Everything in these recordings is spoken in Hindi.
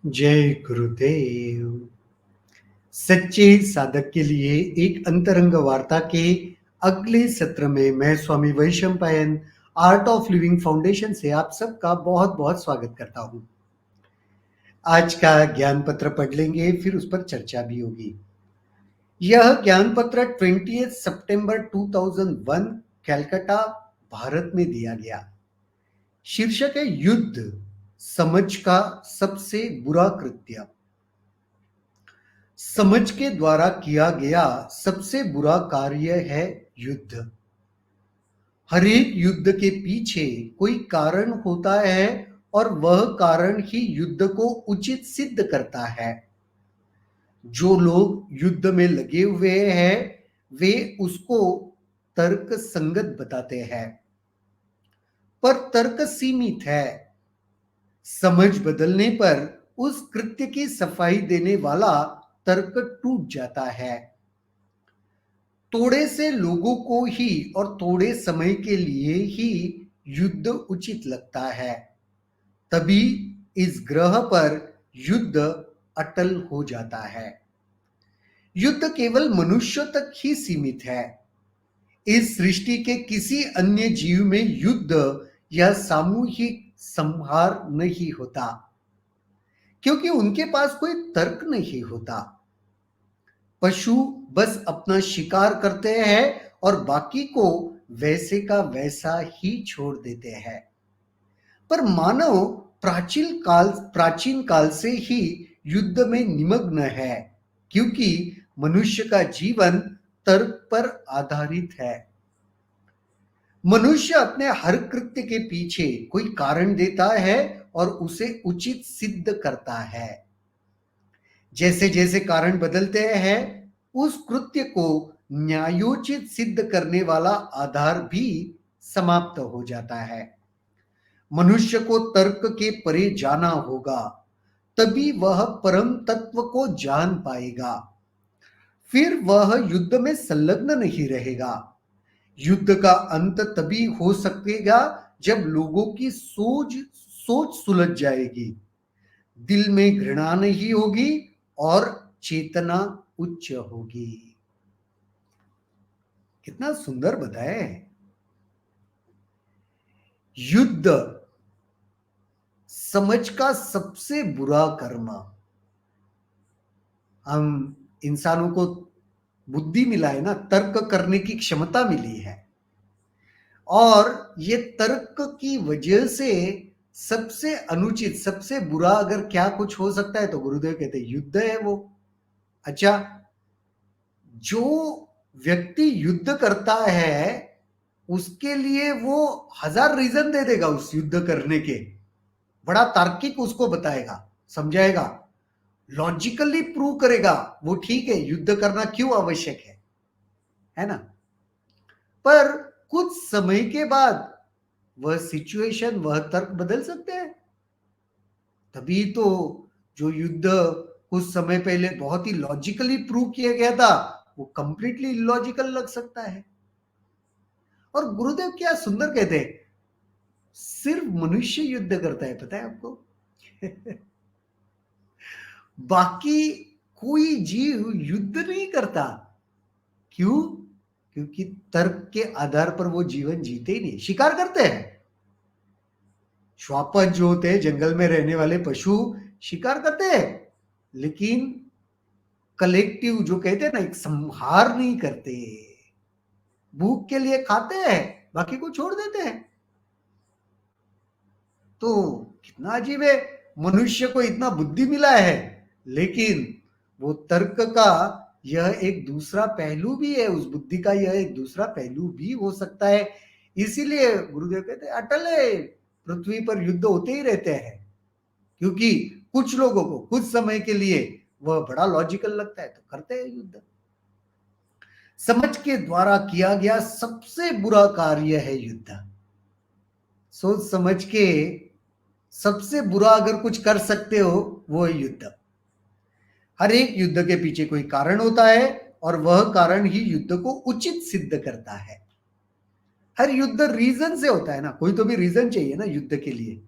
जय गुरुदेव। सच्चे साधक के लिए एक अंतरंग वार्ता के अगले सत्र में मैं Swami Vaishampayan Art of Living Foundation से आप सबका बहुत बहुत स्वागत करता हूं। आज का ज्ञान पत्र पढ़ लेंगे, फिर उस पर चर्चा भी होगी। यह ज्ञान पत्र 20 सितंबर 2001 कलकत्ता, भारत में दिया गया। शीर्षक है युद्ध, समझ का सबसे बुरा कृत्य। समझ के द्वारा किया गया सबसे बुरा कार्य है युद्ध। हर एक युद्ध के पीछे कोई कारण होता है और वह कारण ही युद्ध को उचित सिद्ध करता है। जो लोग युद्ध में लगे हुए हैं वे उसको तर्क संगत बताते हैं, पर तर्क सीमित है। समझ बदलने पर उस कृत्य की सफाई देने वाला तर्क टूट जाता है। थोड़े से लोगों को ही और थोड़े समय के लिए ही युद्ध उचित लगता है, तभी इस ग्रह पर युद्ध अटल हो जाता है। युद्ध केवल मनुष्य तक ही सीमित है। इस सृष्टि के किसी अन्य जीव में युद्ध या सामूहिक संहार नहीं होता, क्योंकि उनके पास कोई तर्क नहीं होता। पशु बस अपना शिकार करते हैं और बाकी को वैसे का वैसा ही छोड़ देते हैं। पर मानव प्राचीन काल से ही युद्ध में निमग्न है, क्योंकि मनुष्य का जीवन तर्क पर आधारित है। मनुष्य अपने हर कृत्य के पीछे कोई कारण देता है और उसे उचित सिद्ध करता है। जैसे जैसे कारण बदलते हैं, उस कृत्य को न्यायोचित सिद्ध करने वाला आधार भी समाप्त हो जाता है। मनुष्य को तर्क के परे जाना होगा, तभी वह परम तत्व को जान पाएगा। फिर वह युद्ध में संलग्न नहीं रहेगा। युद्ध का अंत तभी हो सकेगा जब लोगों की सोच सुलझ जाएगी, दिल में घृणा नहीं होगी और चेतना उच्च होगी। कितना सुंदर बताया है। युद्ध समझ का सबसे बुरा कर्म। हम इंसानों को बुद्धि मिला है ना, तर्क करने की क्षमता मिली है, और ये तर्क की वजह से सबसे अनुचित सबसे बुरा अगर क्या कुछ हो सकता है तो गुरुदेव कहते हैं युद्ध है वो। अच्छा, जो व्यक्ति युद्ध करता है उसके लिए वो 1000 रीजन दे देगा उस युद्ध करने के, बड़ा तार्किक उसको बताएगा, समझाएगा, लॉजिकली प्रूव करेगा वो ठीक है युद्ध करना क्यों आवश्यक है ना। पर कुछ समय के बाद वह सिचुएशन, वह तर्क बदल सकते हैं। तभी तो जो युद्ध कुछ समय पहले बहुत ही लॉजिकली प्रूव किया गया था वो कंप्लीटली इलॉजिकल लग सकता है। और गुरुदेव क्या सुंदर कहते हैं, सिर्फ मनुष्य युद्ध करता है, पता है आपको? बाकी कोई जीव युद्ध नहीं करता। क्यों? क्योंकि तर्क के आधार पर वो जीवन जीते ही नहीं। शिकार करते हैं, श्वापद जो होते हैं जंगल में रहने वाले पशु, शिकार करते हैं, लेकिन कलेक्टिव जो कहते हैं ना, एक संहार नहीं करते। भूख के लिए खाते हैं, बाकी को छोड़ देते हैं। तो कितना अजीब है, मनुष्य को इतना बुद्धि मिला है, लेकिन वो तर्क का यह एक दूसरा पहलू भी है, उस बुद्धि का यह एक दूसरा पहलू भी हो सकता है। इसीलिए गुरुदेव कहते हैं अटल है, पृथ्वी पर युद्ध होते ही रहते हैं, क्योंकि कुछ लोगों को कुछ समय के लिए वह बड़ा लॉजिकल लगता है तो करते हैं युद्ध। समझ के द्वारा किया गया सबसे बुरा कार्य है युद्ध। सोच समझ के सबसे बुरा अगर कुछ कर सकते हो वो है युद्ध। हर एक युद्ध के पीछे कोई कारण होता है और वह कारण ही युद्ध को उचित सिद्ध करता है। हर युद्ध रीजन से होता है ना, कोई तो भी रीजन चाहिए ना युद्ध के लिए,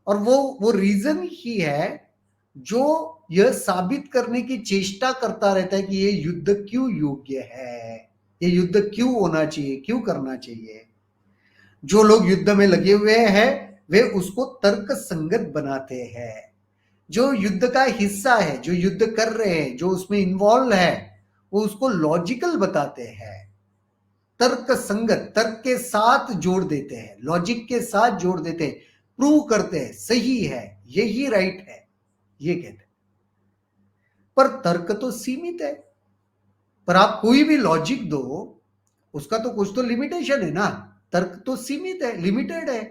और वो रीजन ही है जो यह साबित करने की चेष्टा करता रहता है कि ये युद्ध क्यों योग्य है, ये युद्ध क्यों होना चाहिए, क्यों करना चाहिए। जो लोग युद्ध में लगे हुए हैं वे उसको तर्क संगत बनाते हैं। जो युद्ध का हिस्सा है, जो युद्ध कर रहे हैं, जो उसमें इन्वॉल्व है, वो उसको लॉजिकल बताते हैं, तर्क संगत, तर्क के साथ जोड़ देते हैं, लॉजिक के साथ जोड़ देते हैं, प्रूव करते हैं सही है, यही राइट है, ये कहते हैं। पर तर्क तो सीमित है, पर आप कोई भी लॉजिक दो उसका तो कुछ तो लिमिटेशन है ना। तर्क तो सीमित है, लिमिटेड है।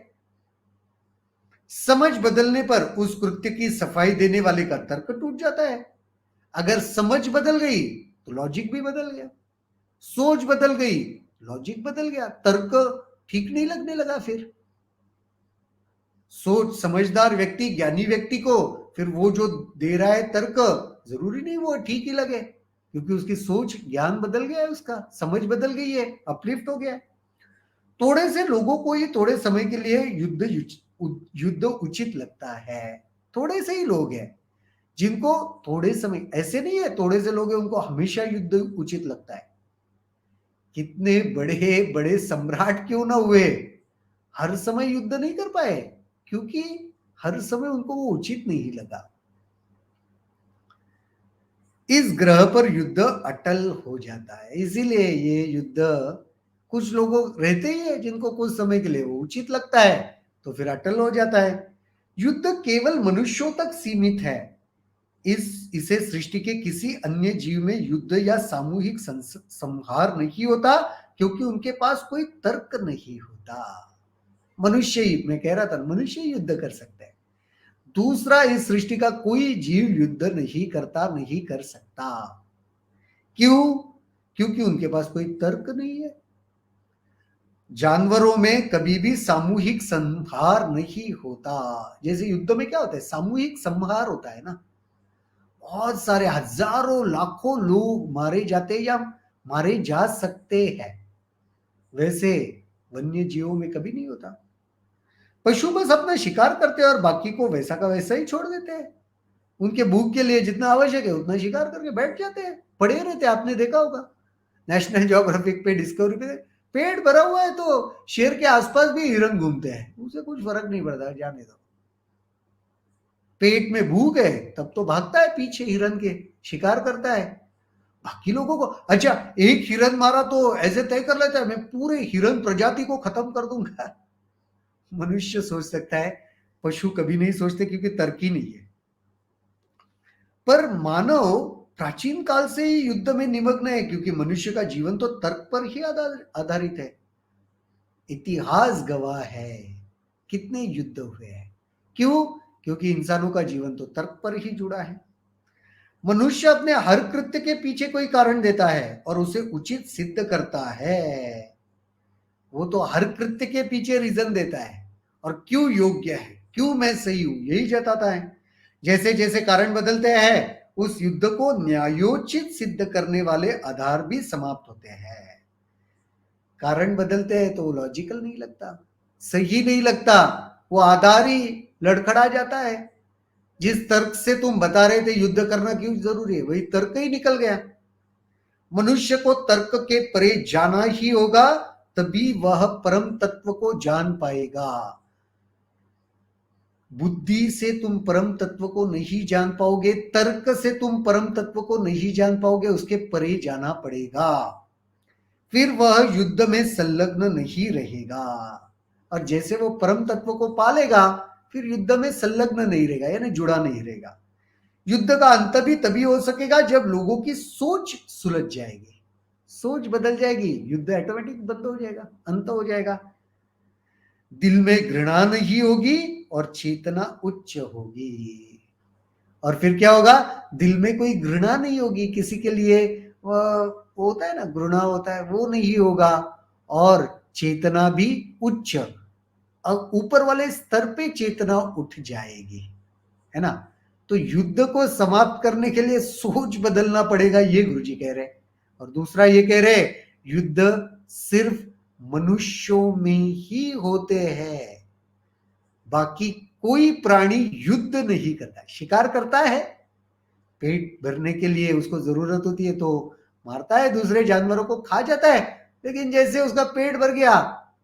समझ बदलने पर उस कृत्य की सफाई देने वाले का तर्क टूट जाता है। अगर समझ बदल गई तो लॉजिक भी बदल गया, सोच बदल गई, लॉजिक बदल गया, तर्क ठीक नहीं लगने लगा। फिर सोच समझदार व्यक्ति, ज्ञानी व्यक्ति को फिर वो जो दे रहा है तर्क, जरूरी नहीं वो ठीक ही लगे, क्योंकि उसकी सोच, ज्ञान बदल गया है, उसका समझ बदल गई है, अपलिफ्ट हो गया है। थोड़े से लोगों को ये थोड़े समय के लिए युद्ध उचित लगता है। थोड़े से ही लोग हैं जिनको थोड़े समय, ऐसे नहीं है थोड़े से लोग हैं उनको हमेशा युद्ध उचित लगता है। कितने बड़े बड़े सम्राट क्यों ना हुए, हर समय युद्ध नहीं कर पाए, क्योंकि हर समय उनको वो उचित नहीं लगा। इस ग्रह पर युद्ध अटल हो जाता है, इसीलिए ये युद्ध कुछ लोगों रहते ही है जिनको कुछ समय के लिए वो उचित लगता है, तो फिर अटल हो जाता है। युद्ध केवल मनुष्यों तक सीमित है। इसे सृष्टि के किसी अन्य जीव में युद्ध या सामूहिक संहार नहीं होता, क्योंकि उनके पास कोई तर्क नहीं होता। मनुष्य ही, मैं कह रहा था, मनुष्य ही युद्ध कर सकते हैं। दूसरा इस सृष्टि का कोई जीव युद्ध नहीं करता, नहीं कर सकता। क्यों? क्योंकि उनके पास कोई तर्क नहीं है। जानवरों में कभी भी सामूहिक संहार नहीं होता। जैसे युद्ध में क्या होता है, सामूहिक संहार होता है ना, बहुत सारे हजारों लाखों लोग मारे जाते या मारे जा सकते हैं। वैसे वन्य जीवों में कभी नहीं होता। पशु बस अपना शिकार करते हैं और बाकी को वैसा का वैसा ही छोड़ देते हैं। उनके भूख के लिए जितना आवश्यक है उतना शिकार करके बैठ जाते हैं, पड़े रहते हैं। आपने देखा होगा नेशनल ज्योग्राफिक पे, डिस्कवरी पे, पेट भरा हुआ है तो शेर के आसपास भी हिरन घूमते हैं, उसे कुछ फर्क नहीं पड़ता, जाने दो। पेट में भूख है तब तो भागता है पीछे हिरन के, शिकार करता है। बाकी लोगों को, अच्छा एक हिरन मारा तो ऐसे तय कर लेता है मैं पूरे हिरन प्रजाति को खत्म कर दूंगा। मनुष्य सोच सकता है, पशु कभी नहीं सोचते, क्योंकि तर्क ही नहीं है। पर मानव प्राचीन काल से ही युद्ध में निमग्न है, क्योंकि मनुष्य का जीवन तो तर्क पर ही आधारित है। इतिहास गवाह है कितने युद्ध हुए हैं। क्यों? क्योंकि इंसानों का जीवन तो तर्क पर ही जुड़ा है। मनुष्य अपने हर कृत्य के पीछे कोई कारण देता है और उसे उचित सिद्ध करता है। वो तो हर कृत्य के पीछे रीजन देता है और क्यों योग्य है, क्यों मैं सही हूं, यही जताता है। जैसे जैसे कारण बदलते हैं उस युद्ध को न्यायोचित सिद्ध करने वाले आधार भी समाप्त होते हैं। कारण बदलते हैं तो लॉजिकल नहीं लगता, सही नहीं लगता, वो आधार ही लड़खड़ा जाता है। जिस तर्क से तुम बता रहे थे युद्ध करना क्यों जरूरी है, वही तर्क ही निकल गया। मनुष्य को तर्क के परे जाना ही होगा, तभी वह परम तत्व को जान पाएगा। बुद्धि से तुम परम तत्व को नहीं जान पाओगे, तर्क से तुम परम तत्व को नहीं जान पाओगे, उसके परे जाना पड़ेगा। फिर वह युद्ध में संलग्न नहीं रहेगा। और जैसे वो परम तत्व को पालेगा फिर युद्ध में संलग्न नहीं रहेगा, यानी जुड़ा नहीं रहेगा। युद्ध का अंत भी तभी हो सकेगा जब लोगों की सोच सुलझ जाएगी, सोच बदल जाएगी, युद्ध ऑटोमेटिक बंद हो जाएगा, अंत हो जाएगा। दिल में घृणा नहीं होगी और चेतना उच्च होगी। और फिर क्या होगा, दिल में कोई घृणा नहीं होगी किसी के लिए, होता है ना घृणा होता है, वो नहीं होगा। और चेतना भी उच्च, अब ऊपर वाले स्तर पे चेतना उठ जाएगी, है ना। तो युद्ध को समाप्त करने के लिए सोच बदलना पड़ेगा, ये गुरुजी कह रहे हैं। और दूसरा ये कह रहे, युद्ध सिर्फ मनुष्यों में ही होते हैं, बाकी कोई प्राणी युद्ध नहीं करता है। शिकार करता है, पेट भरने के लिए उसको जरूरत होती है तो मारता है, दूसरे जानवरों को खा जाता है, लेकिन जैसे उसका पेट भर गया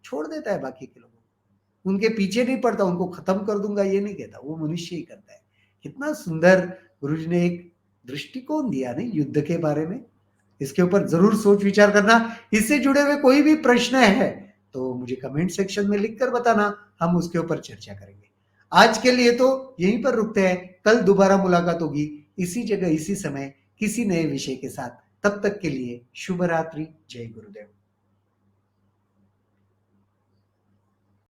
छोड़ देता है बाकी के लोगों को, उनके पीछे नहीं पड़ता, उनको खत्म कर दूंगा ये नहीं कहता, वो मनुष्य ही करता है। कितना सुंदर गुरुजी ने एक दृष्टिकोण दिया नहीं युद्ध के बारे में। इसके ऊपर जरूर सोच विचार करना। इससे जुड़े हुए कोई भी प्रश्न है तो मुझे कमेंट सेक्शन में लिखकर बताना, हम उसके ऊपर चर्चा करेंगे। आज के लिए तो यहीं पर रुकते हैं, कल दोबारा मुलाकात होगी इसी जगह इसी समय किसी नए विषय के साथ। तब तक के लिए शुभ रात्रि, जय गुरुदेव।